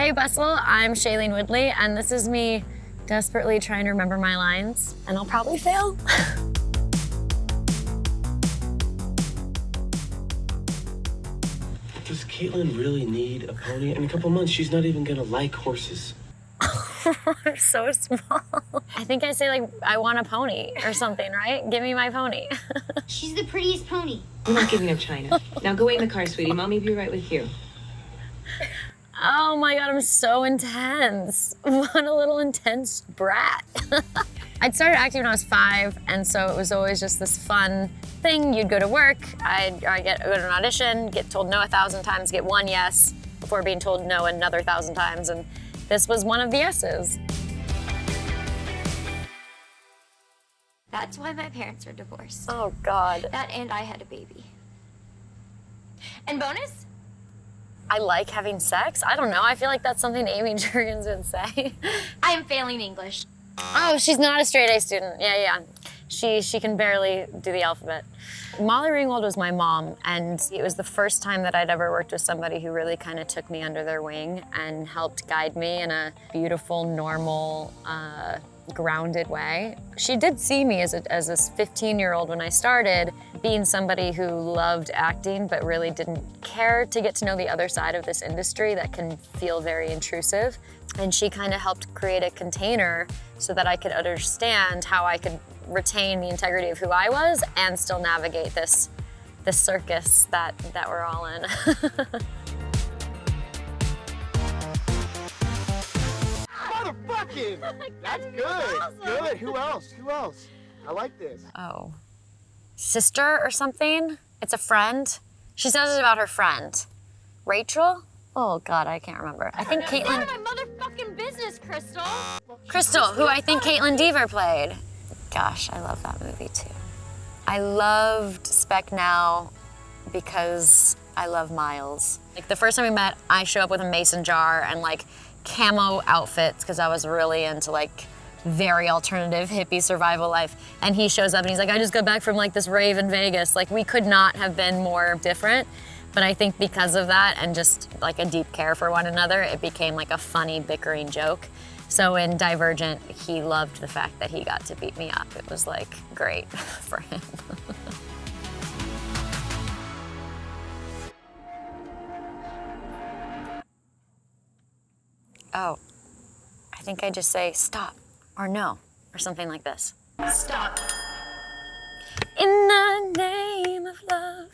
Hey Bustle, I'm Shailene Woodley, and this is me desperately trying to remember my lines, and I'll probably fail. Does Caitlin really need a pony? In a couple months, she's not even gonna like horses. I'm so small. I think I say like, I want a pony or something, right? Give me my pony. She's the prettiest pony. We're not giving up China. Now go wait in the car, sweetie. Mommy'll be right with you. Oh my God, I'm so intense. What a little intense brat. I'd started acting when I was 5, and so it was always just this fun thing. You'd go to work, I'd go to an audition, get told no 1,000 times, get one yes, before being told no another 1,000 times, and this was one of the yeses. That's why my parents are divorced. Oh God. That and I had a baby. And bonus? I like having sex? I don't know, I feel like that's something Amy Jurgens would say. I am failing English. Oh, she's not a straight A student. Yeah. She can barely do the alphabet. Molly Ringwald was my mom, and it was the first time that I'd ever worked with somebody who really kind of took me under their wing and helped guide me in a beautiful, normal, grounded way. She did see me as this 15-year-old when I started, being somebody who loved acting but really didn't care to get to know the other side of this industry that can feel very intrusive. And she kind of helped create a container so that I could understand how I could retain the integrity of who I was and still navigate this circus that we're all in. Motherfucking! That's good. Good. Who else? I like this. Oh. Sister or something? It's a friend? She says it about her friend. Rachel? Oh God, I can't remember. I think Caitlin... None of my motherfucking business, Crystal. Crystal, who I think Caitlin Dever played. Gosh, I love that movie too. I loved Spec Now because I love Miles. Like the first time we met, I show up with a mason jar and like camo outfits because I was really into like very alternative hippie survival life. And he shows up and he's like, I just got back from like this rave in Vegas. Like we could not have been more different. But I think because of that and just like a deep care for one another, it became like a funny bickering joke. So in Divergent, he loved the fact that he got to beat me up. It was like great for him. Oh, I think I just say stop or no or something like this. Stop. In the name of love.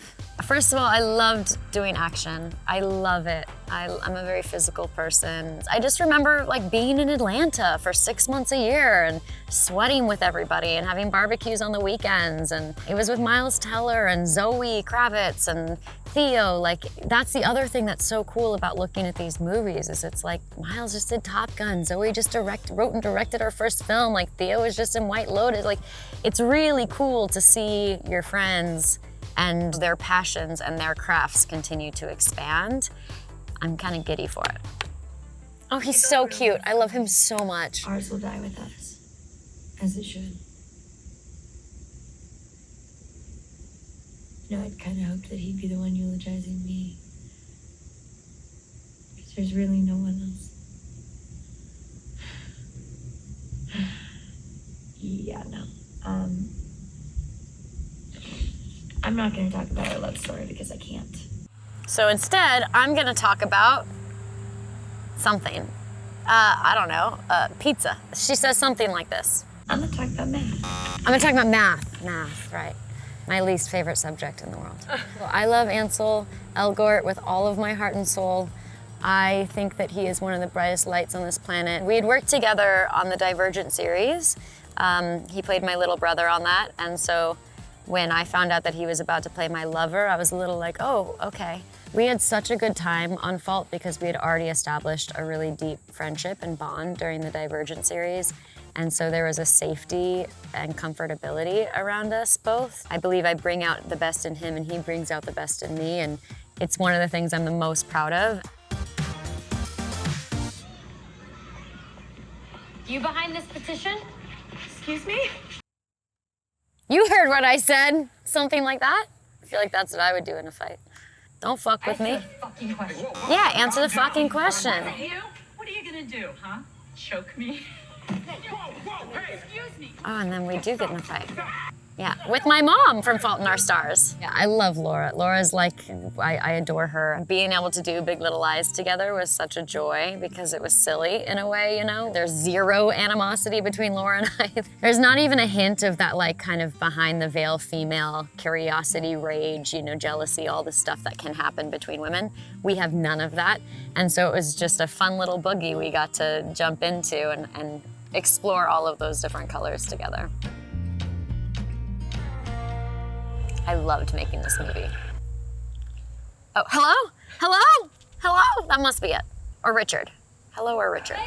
First of all, I loved doing action. I love it. I'm a very physical person. I just remember like being in Atlanta for 6 months a year and sweating with everybody and having barbecues on the weekends. And it was with Miles Teller and Zoe Kravitz and Theo. Like that's the other thing that's so cool about looking at these movies is it's like Miles just did Top Gun. Zoe just wrote and directed our first film. Like Theo was just in White Lotus. Like it's really cool to see your friends and their passions and their crafts continue to expand. I'm kind of giddy for it. Oh, he's so cute. I love him so much. Ours will die with us, as it should. You know, I'd kind of hoped that he'd be the one eulogizing me. Because there's really no one else. Yeah, no. I'm not going to talk about our love story because I can't. So instead, I'm going to talk about something. I don't know, pizza. She says something like this. I'm going to talk about math. I'm going to talk about math. Math, right. My least favorite subject in the world. Well, I love Ansel Elgort with all of my heart and soul. I think that he is one of the brightest lights on this planet. We had worked together on the Divergent series. He played my little brother on that, and so when I found out that he was about to play my lover, I was a little like, oh, okay. We had such a good time on Fault because we had already established a really deep friendship and bond during the Divergent series. And so there was a safety and comfortability around us both. I believe I bring out the best in him and he brings out the best in me. And it's one of the things I'm the most proud of. You behind this petition? Excuse me? You heard what I said. Something like that. I feel like that's what I would do in a fight. Don't fuck with me. Fucking question. Yeah, answer the fucking question. gonna do, huh? Choke me? Excuse me. Oh, and then we do get in a fight. Yeah, with my mom from Fault in Our Stars. Yeah, I love Laura. Laura's like, I adore her. Being able to do Big Little Lies together was such a joy because it was silly in a way, you know? There's zero animosity between Laura and I. There's not even a hint of that like kind of behind the veil female curiosity, rage, you know, jealousy, all the stuff that can happen between women. We have none of that. And so it was just a fun little boogie we got to jump into and explore all of those different colors together. I loved making this movie. Oh, hello? Hello? Hello? That must be it. Or Richard. Hello or Richard.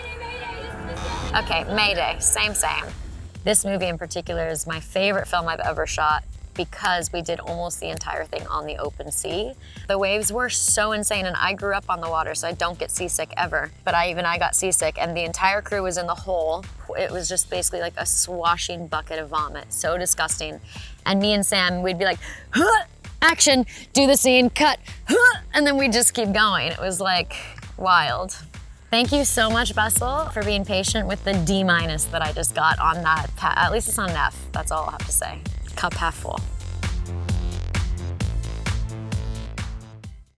Okay, Mayday, same. This movie in particular is my favorite film I've ever shot because we did almost the entire thing on the open sea. The waves were so insane, and I grew up on the water, so I don't get seasick ever. But I got seasick, and the entire crew was in the hole. It was just basically like a swashing bucket of vomit, so disgusting. And me and Sam, we'd be like, huh, action, do the scene, cut, huh, and then we'd just keep going. It was like wild. Thank you so much, Bustle, for being patient with the D- that I just got on that. At least it's on an F, that's all I'll have to say. Cup half full.